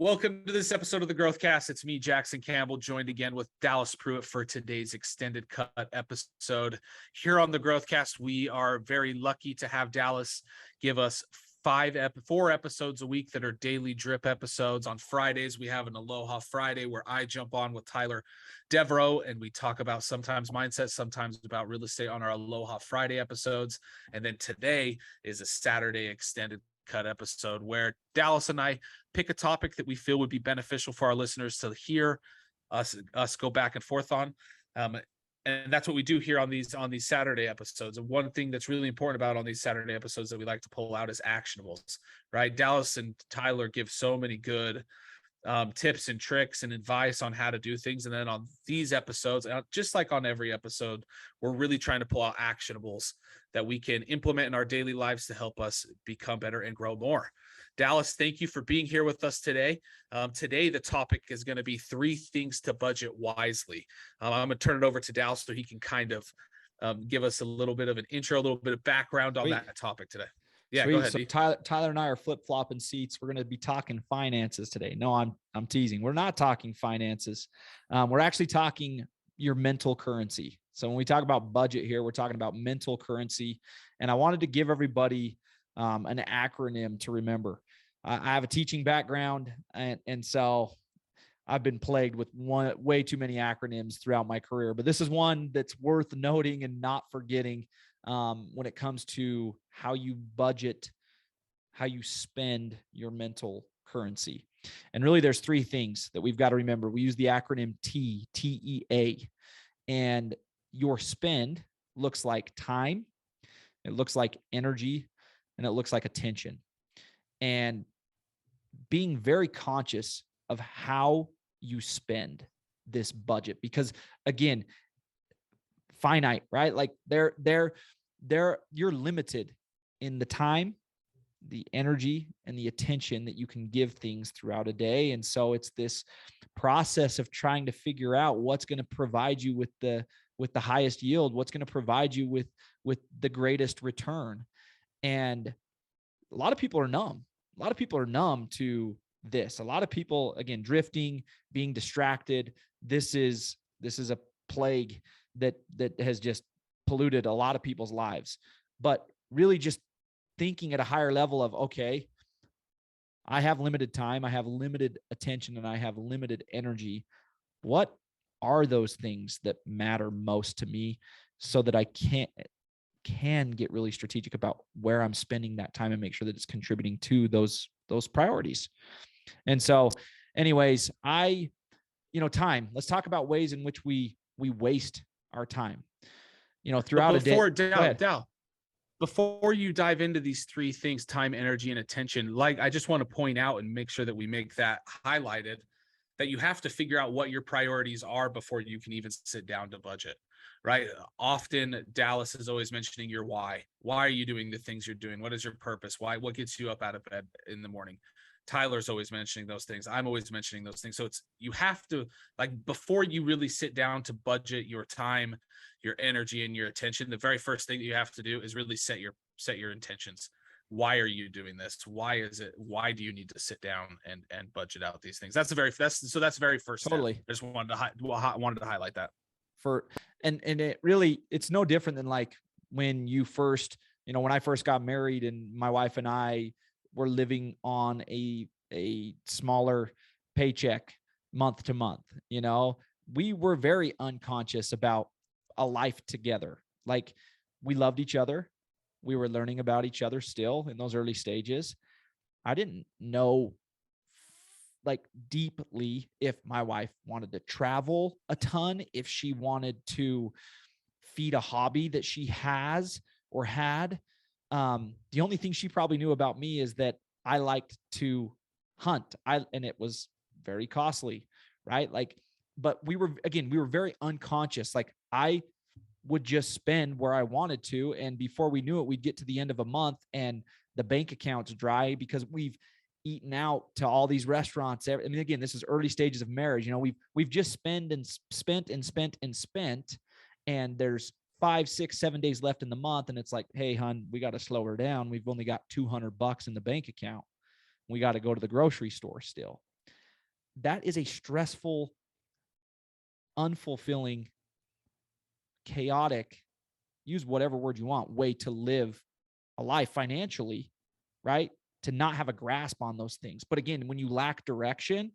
Welcome to this episode of the Growthcast. It's me, Jackson Campbell, joined again with Dallas Pruitt for today's extended cut episode. Here on the Growthcast, we are very lucky to have Dallas give us 4 episodes a week that are daily drip episodes. On Fridays, we have an Aloha Friday where I jump on with Tyler Deveraux and we talk about sometimes mindset, sometimes about real estate on our Aloha Friday episodes. And then today is a Saturday extended cut episode where Dallas and I pick a topic that we feel would be beneficial for our listeners to hear us go back and forth on. And that's what we do here on these Saturday episodes. And one thing that's really important about on these Saturday episodes that we like to pull out is actionables, right? Dallas and Tyler give so many good tips and tricks and advice on how to do things. And then on these episodes, just like on every episode, we're really trying to pull out actionables that we can implement in our daily lives to help us become better and grow more. Dallas, thank you for being here with us today. Today, the topic is going to be 3 things to budget wisely. I'm going to turn it over to Dallas so he can kind of give us a little bit of an intro, a little bit of background on that topic today. Yeah, Sweet. Go ahead. So Tyler and I are flip-flopping seats. We're going to be talking finances today. No, I'm teasing. We're not talking finances. We're actually talking your mental currency. So when we talk about budget here, we're talking about mental currency. And I wanted to give everybody an acronym to remember. I have a teaching background, and so I've been plagued with way too many acronyms throughout my career. But this is one that's worth noting and not forgetting when it comes to how you budget, how you spend your mental currency. And really, there's 3 things that we've got to remember. We use the acronym TEA, and your spend looks like time, it looks like energy, and it looks like attention. And being very conscious of how you spend this budget, because again, finite, right? Like you're limited in the time, the energy, and the attention that you can give things throughout a day. And so it's this process of trying to figure out what's going to provide you with the highest yield, what's going to provide you with the greatest return. And a lot of people are numb. A lot of people are numb to this. A lot of people, again, drifting, being distracted. This is a plague that has just polluted a lot of people's lives. But really just thinking at a higher level of, okay, I have limited time, I have limited attention, and I have limited energy. What are those things that matter most to me so that I can get really strategic about where I'm spending that time and make sure that it's contributing to those priorities. And so anyways, time, let's talk about ways in which we waste our time, throughout a day. Before you dive into these 3 things, time, energy, and attention, like I just want to point out and make sure that we make that highlighted, that you have to figure out what your priorities are before you can even sit down to budget, right? Often Dallas is always mentioning your why. Why are you doing the things you're doing? What is your purpose? What gets you up out of bed in the morning? Tyler's always mentioning those things. I'm always mentioning those things. So you have to, like, before you really sit down to budget your time, your energy, and your attention, the very first thing that you have to do is really set your intentions. Why are you doing this? Why do you need to sit down and budget out these things? That's the very first totally step. I just wanted to highlight that. And it's no different than like when you first, when I first got married and my wife and I were living on a smaller paycheck month to month. We were very unconscious about a life together. Like, we loved each other. We were learning about each other still in those early stages. I didn't know like deeply if my wife wanted to travel a ton, if she wanted to feed a hobby that she has or had. The only thing she probably knew about me is that I liked to hunt. And it was very costly, right? Like, but we were very unconscious. Like, I would just spend where I wanted to. And before we knew it, we'd get to the end of a month and the bank account's dry because we've eaten out to all these restaurants. I mean, again, this is early stages of marriage. We've just spent. And there's 5, 6, 7 days left in the month. And it's like, hey, hon, we got to slow her down. We've only got $200 in the bank account. We got to go to the grocery store still. that is a stressful, unfulfilling, chaotic, use whatever word you want, way to live a life financially, right? To not have a grasp on those things. But again, when you lack direction,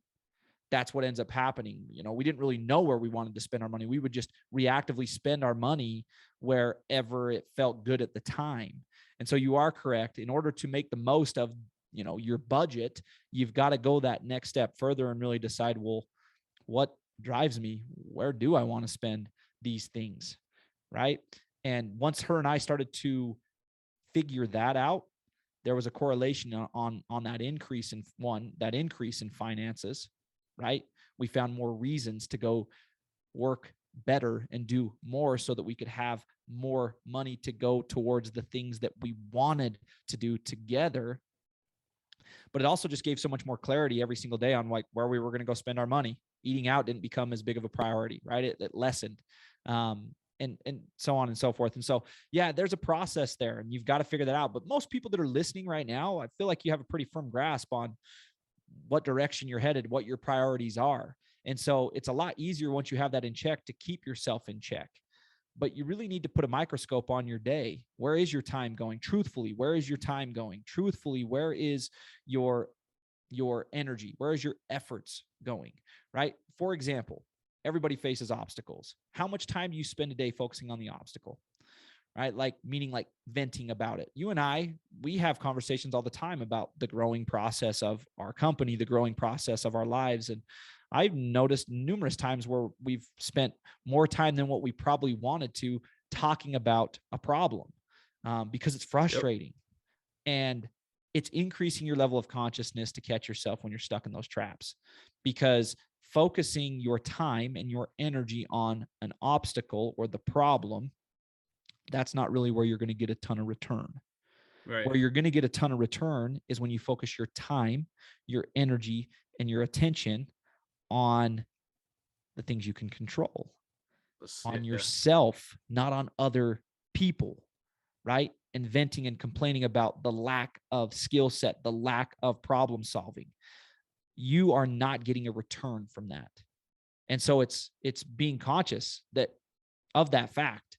that's what ends up happening. We didn't really know where we wanted to spend our money. We would just reactively spend our money wherever it felt good at the time. And so you are correct. In order to make the most of, your budget, you've got to go that next step further and really decide, well, what drives me? Where do I want to spend these things? Right. And once her and I started to figure that out, there was a correlation on that increase in finances, right? We found more reasons to go work better and do more so that we could have more money to go towards the things that we wanted to do together. But it also just gave so much more clarity every single day on like where we were going to go spend our money. Eating out didn't become as big of a priority, right? It lessened. And so on and so forth. And so, yeah, there's a process there and you've got to figure that out. But most people that are listening right now, I feel like you have a pretty firm grasp on what direction you're headed, what your priorities are. And so it's a lot easier once you have that in check to keep yourself in check. But you really need to put a microscope on your day. Where is your time going? Truthfully, where is your time going? Truthfully, where is your energy? Where is your efforts going? Right? For example, everybody faces obstacles. How much time do you spend a day focusing on the obstacle? Right? Like meaning like venting about it. You and I, we have conversations all the time about the growing process of our company, the growing process of our lives. And I've noticed numerous times where we've spent more time than what we probably wanted to talking about a problem because it's frustrating. Yep. And it's increasing your level of consciousness to catch yourself when you're stuck in those traps, because focusing your time and your energy on an obstacle or the problem, that's not really where you're going to get a ton of return. Right. Where you're going to get a ton of return is when you focus your time, your energy, and your attention on the things you can control, on yourself, not on other people, right? And venting and complaining about the lack of skill set, the lack of problem solving. You are not getting a return from that. And so it's being conscious of that fact.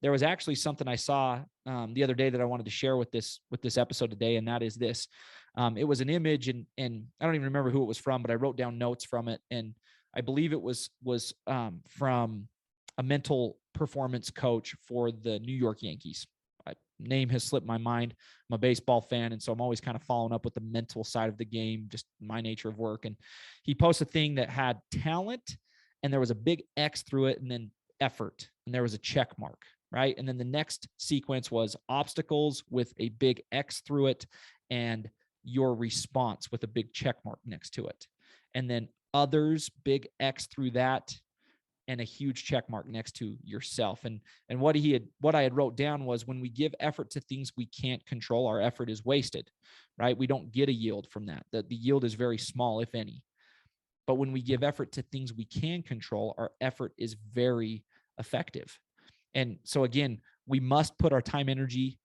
There was actually something I saw the other day that I wanted to share with this episode today, and that is this. It was an image, and I don't even remember who it was from, but I wrote down notes from it, and I believe it was from a mental performance coach for the New York Yankees. Name has slipped my mind. I'm a baseball fan, and so I'm always kind of following up with the mental side of the game, just my nature of work. And he posted a thing that had talent, and there was a big X through it, and then effort, and there was a check mark, right? And then the next sequence was obstacles with a big X through it, and your response with a big check mark next to it. And then others, big X through that, and a huge check mark next to yourself. And what I had wrote down was, when we give effort to things we can't control, our effort is wasted, right? We don't get a yield from that. The yield is very small, if any. But when we give effort to things we can control, our effort is very effective. And so again, we must put our time, energy,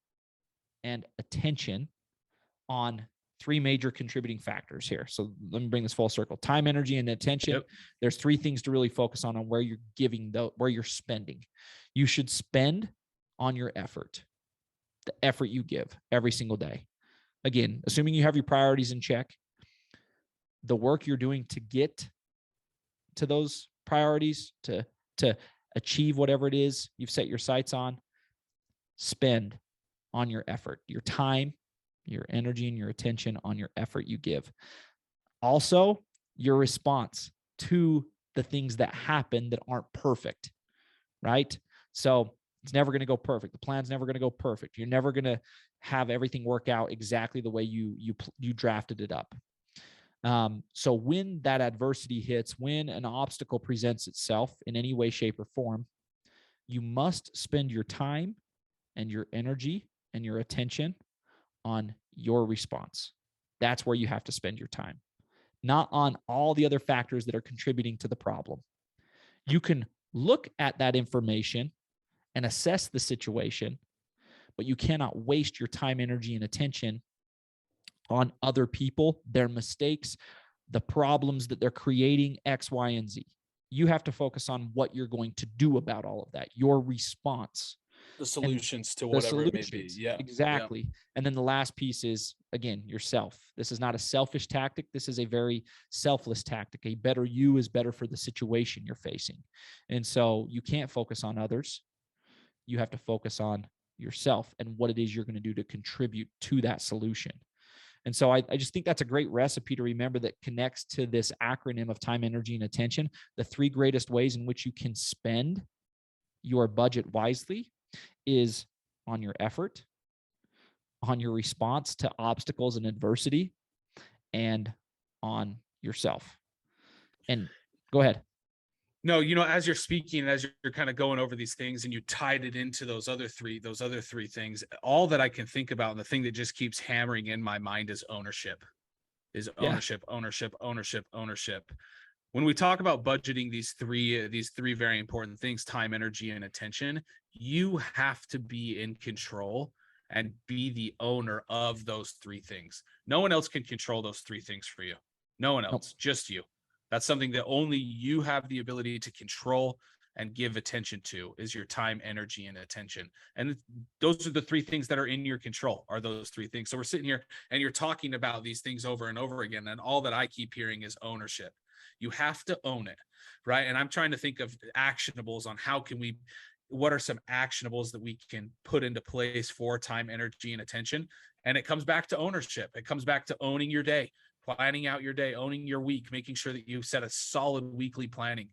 and attention on three major contributing factors here. So let me bring this full circle. Time, energy, and attention. Yep. There's three things to really focus on where you're giving, where you're spending. You should spend on your effort, the effort you give every single day. Again, assuming you have your priorities in check, the work you're doing to get to those priorities, to achieve whatever it is you've set your sights on, spend on your effort, your time, your energy, and your attention on your effort you give. Also, your response to the things that happen that aren't perfect, right? So it's never going to go perfect. The plan's never going to go perfect. You're never going to have everything work out exactly the way you drafted it up. So when that adversity hits, when an obstacle presents itself in any way, shape, or form, you must spend your time and your energy and your attention on your response. That's where you have to spend your time, not on all the other factors that are contributing to the problem. You can look at that information and assess the situation, but you cannot waste your time, energy, and attention on other people, their mistakes, the problems that they're creating, X, Y, and Z. You have to focus on what you're going to do about all of that, your response. The solutions to The whatever it may be. solutions. Yeah. Exactly. And then the last piece is, again, yourself. This is not a selfish tactic. This is a very selfless tactic. A better you is better for the situation you're facing. And so you can't focus on others. You have to focus on yourself and what it is you're going to do to contribute to that solution. And so I just think that's a great recipe to remember that connects to this acronym of time, energy, and attention. The 3 greatest ways in which you can spend your budget wisely is on your effort, on your response to obstacles and adversity, and on yourself. And go ahead. No, as you're speaking, as you're kind of going over these things and you tied it into those other three things, all that I can think about, and the thing that just keeps hammering in my mind is ownership. Ownership. When we talk about budgeting these three very important things, time, energy, and attention, you have to be in control and be the owner of those 3 things. No one else can control those 3 things for you. No one else, just you. That's something that only you have the ability to control and give attention to, is your time, energy, and attention. And those are the 3 things that are in your control, are those 3 things. So we're sitting here and you're talking about these things over and over again. And all that I keep hearing is ownership. You have to own it, right? And I'm trying to think of actionables on what are some actionables that we can put into place for time, energy, and attention. And it comes back to ownership. It comes back to owning your day, planning out your day, owning your week, making sure that you set a solid weekly planning.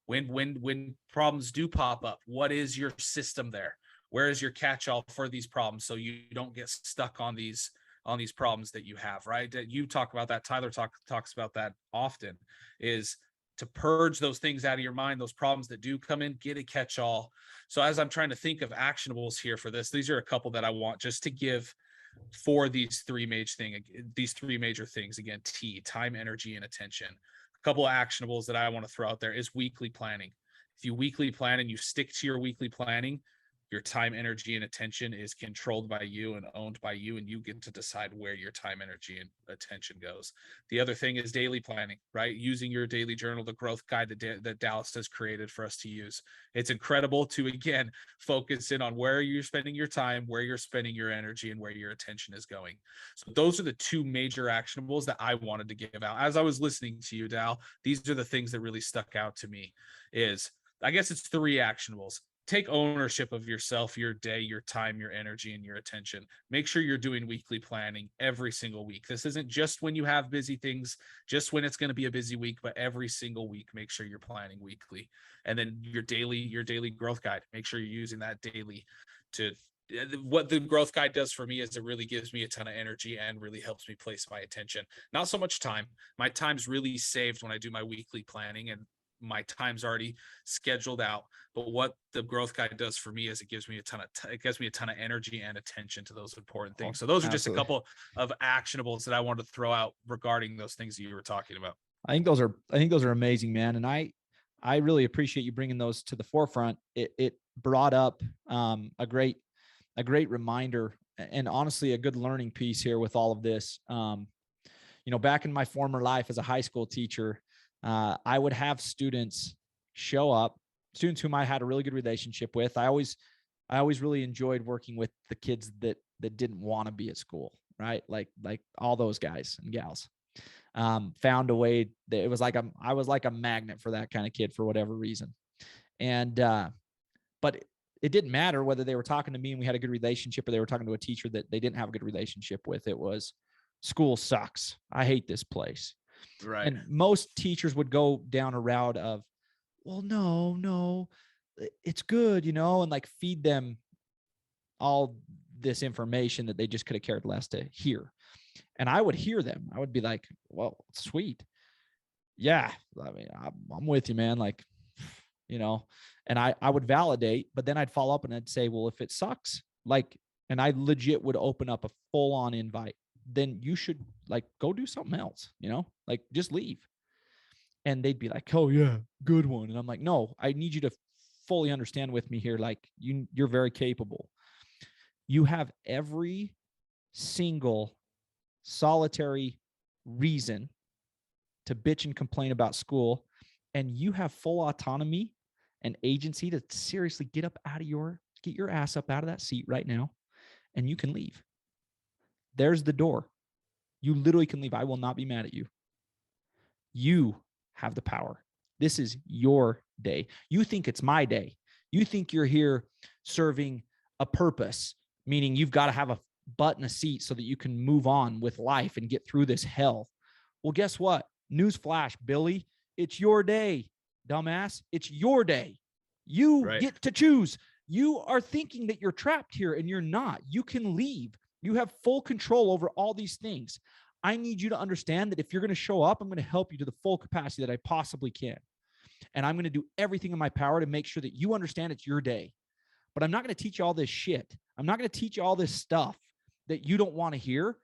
When problems do pop up, what is your system there? Where is your catch-all for these problems, so you don't get stuck on these problems that you have, right? You talk about that. Tyler talks about that often, is to purge those things out of your mind, those problems that do come in, get a catch-all. So as I'm trying to think of actionables here for this, these are a couple that I want just to give for these 3 major things. Again, time, energy, and attention. A couple of actionables that I want to throw out there is weekly planning. If you weekly plan and you stick to your weekly planning, your time, energy, and attention is controlled by you and owned by you, and you get to decide where your time, energy, and attention goes. The other thing is daily planning, right? Using your daily journal, the growth guide that Dallas has created for us to use. It's incredible to, again, focus in on where you're spending your time, where you're spending your energy, and where your attention is going. So those are the 2 major actionables that I wanted to give out. As I was listening to you, Dal, these are the things that really stuck out to me. I guess it's 3 actionables. Take ownership of yourself, your day, your time, your energy, and your attention. Make sure you're doing weekly planning every single week. This isn't just when you have busy things, just when it's going to be a busy week, but every single week, make sure you're planning weekly. And then your daily growth guide, make sure you're using that daily to what the growth guide does for me is it really gives me a ton of energy and really helps me place my attention. Not so much time. My time's really saved when I do my weekly planning, and my time's already scheduled out. But what the growth guide does for me is it gives me a ton of energy and attention to those important things. So those are just a couple of actionables that I wanted to throw out regarding those things that you were talking about. I think those are amazing, man. And I really appreciate you bringing those to the forefront. It brought up a great reminder, and honestly, a good learning piece here with all of this. Back in my former life as a high school teacher, I would have students show up, students whom I had a really good relationship with. I always really enjoyed working with the kids that didn't want to be at school, right? Like all those guys and gals. Found a way that it was like I was like a magnet for that kind of kid for whatever reason. And but it didn't matter whether they were talking to me and we had a good relationship, or they were talking to a teacher that they didn't have a good relationship with. It was, school sucks. I hate this place. Right. And most teachers would go down a route of, well, no, it's good, and like feed them all this information that they just could have cared less to hear. And I would hear them. I would be like, well, sweet. Yeah. I mean, I'm with you, man. Like, and I would validate, but then I'd follow up and I'd say, well, if it sucks, and I legit would open up a full on invite, then you should go do something else, just leave. And they'd be like, oh yeah, good one. And I'm like, no, I need you to fully understand with me here. You're very capable. You have every single solitary reason to bitch and complain about school, and you have full autonomy and agency to seriously get your ass up out of that seat right now, and you can leave. There's the door. You literally can leave. I will not be mad at you. You have the power. This is your day. You think it's my day. You think you're here serving a purpose, meaning you've got to have a butt in a seat so that you can move on with life and get through this hell. Well, guess what? Newsflash, Billy, it's your day, dumbass. It's your day. You get to choose. You are thinking that you're trapped here, and you're not. You can leave. You have full control over all these things. I need you to understand that if you're going to show up, I'm going to help you to the full capacity that I possibly can. And I'm going to do everything in my power to make sure that you understand it's your day. But I'm not going to teach you all this shit. I'm not going to teach you all this stuff that you don't want to hear,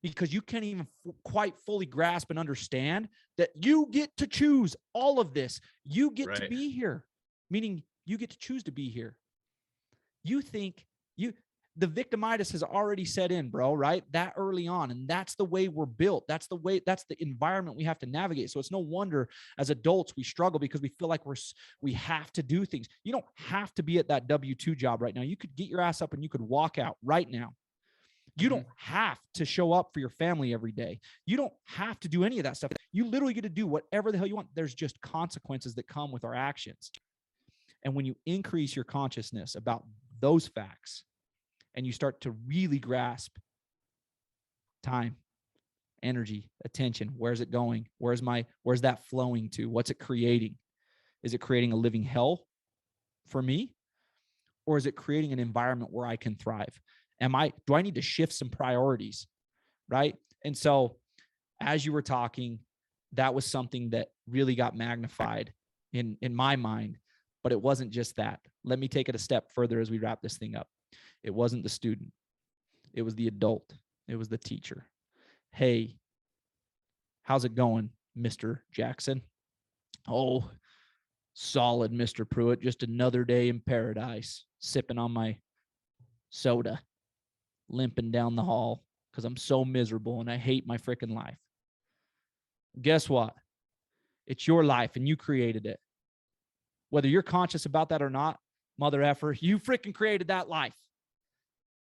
because you can't even quite fully grasp and understand that you get to choose all of this. You get to be here, meaning you get to choose to be here. You think the victimitis has already set in, bro, right? That early on. And that's the way we're built. That's the environment we have to navigate. So it's no wonder as adults, we struggle because we feel like we have to do things. You don't have to be at that W-2 job right now. You could get your ass up and you could walk out right now. You don't have to show up for your family every day. You don't have to do any of that stuff. You literally get to do whatever the hell you want. There's just consequences that come with our actions. And when you increase your consciousness about those facts, and you start to really grasp time, energy, attention, where's it going? Where's that flowing to? What's it creating? Is it creating a living hell for me? Or is it creating an environment where I can thrive? Do I need to shift some priorities? Right? And so as you were talking, that was something that really got magnified in my mind, but it wasn't just that. Let me take it a step further as we wrap this thing up. It wasn't the student. It was the adult. It was the teacher. Hey, how's it going, Mr. Jackson? Oh, solid, Mr. Pruitt. Just another day in paradise, sipping on my soda, limping down the hall because I'm so miserable and I hate my freaking life. Guess what? It's your life and you created it. Whether you're conscious about that or not, mother effer, you freaking created that life.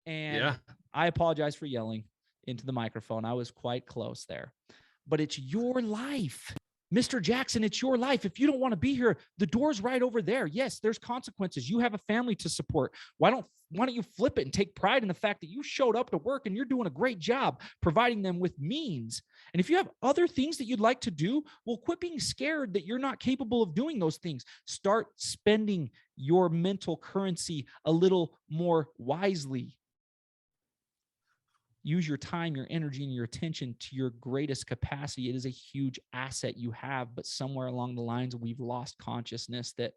And I apologize for yelling into the microphone. I was quite close there. But it's your life. Mr. Jackson, it's your life. If you don't want to be here, the door's right over there. Yes, there's consequences. You have a family to support. Why don't you flip it and take pride in the fact that you showed up to work and you're doing a great job providing them with means. And if you have other things that you'd like to do, well, quit being scared that you're not capable of doing those things. Start spending your mental currency a little more wisely. Use your time, your energy, and your attention to your greatest capacity. It is a huge asset you have, but somewhere along the lines, we've lost consciousness that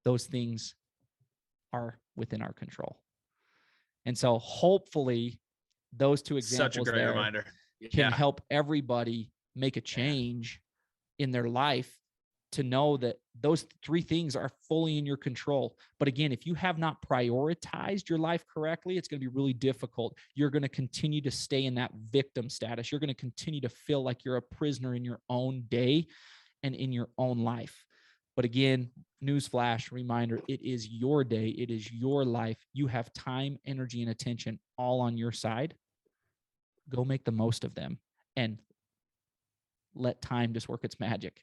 those things are within our control. And so hopefully those two examples such a great reminder can help everybody make a change in their life to know that those three things are fully in your control. But again, if you have not prioritized your life correctly, it's going to be really difficult. You're going to continue to stay in that victim status. You're going to continue to feel like you're a prisoner in your own day and in your own life. But again, newsflash, reminder, it is your day. It is your life. You have time, energy, and attention all on your side. Go make the most of them and let time just work its magic.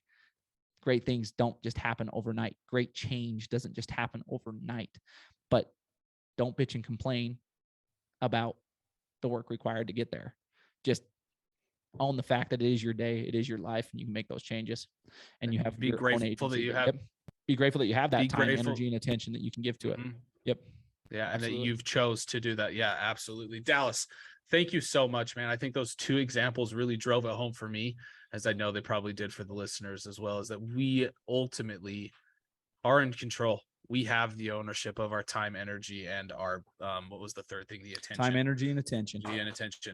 Great things don't just happen overnight. Great change doesn't just happen overnight. But don't bitch and complain about the work required to get there. Just own the fact that it is your day, it is your life, and you can make those changes. And you have be grateful that you have. Be grateful that you have that time, energy, and attention that you can give to it. Yep. Yeah, and that you've chose to do that. Yeah, absolutely. Dallas, thank you so much, man. I think those two examples really drove it home for me, as I know they probably did for the listeners as well, is that we ultimately are in control. We have the ownership of our time, energy, and our, what was the third thing? The attention. Time, energy, and attention.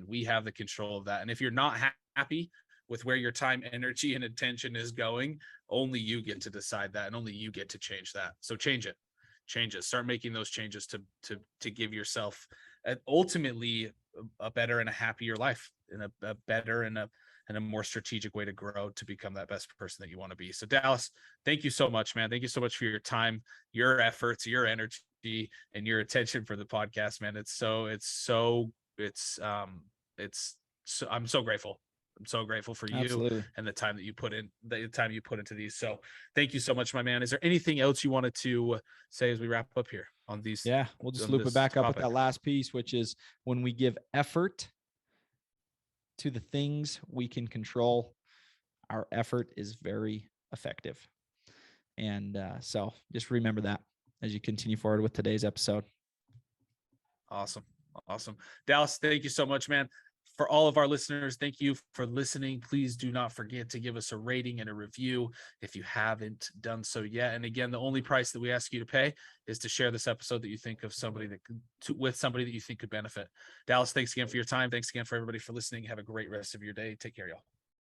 We have the control of that. And if you're not happy with where your time, energy, and attention is going, only you get to decide that, and only you get to change that. So change it. Start making those changes to give yourself ultimately a better and a happier life, and a better and a and a more strategic way to grow to become that best person that you want to be. So Dallas, thank you so much, man. Thank you so much for your time, your efforts, your energy, and your attention for the podcast, man. I'm so grateful. I'm so grateful for you Absolutely. and the time you put into these. So thank you so much, my man. Is there anything else you wanted to say as we wrap up here on these? Yeah, we'll just loop it back up with that last piece, which is when we give effort to the things we can control, our effort is very effective. And so just remember that as you continue forward with today's episode. Awesome. Dallas, thank you so much, man. For all of our listeners, thank you for listening. Please do not forget to give us a rating and a review if you haven't done so yet. And again, the only price that we ask you to pay is to share this episode that you think of with somebody that you think could benefit. Dallas, thanks again for your time. Thanks again for everybody for listening. Have a great rest of your day. Take care, y'all.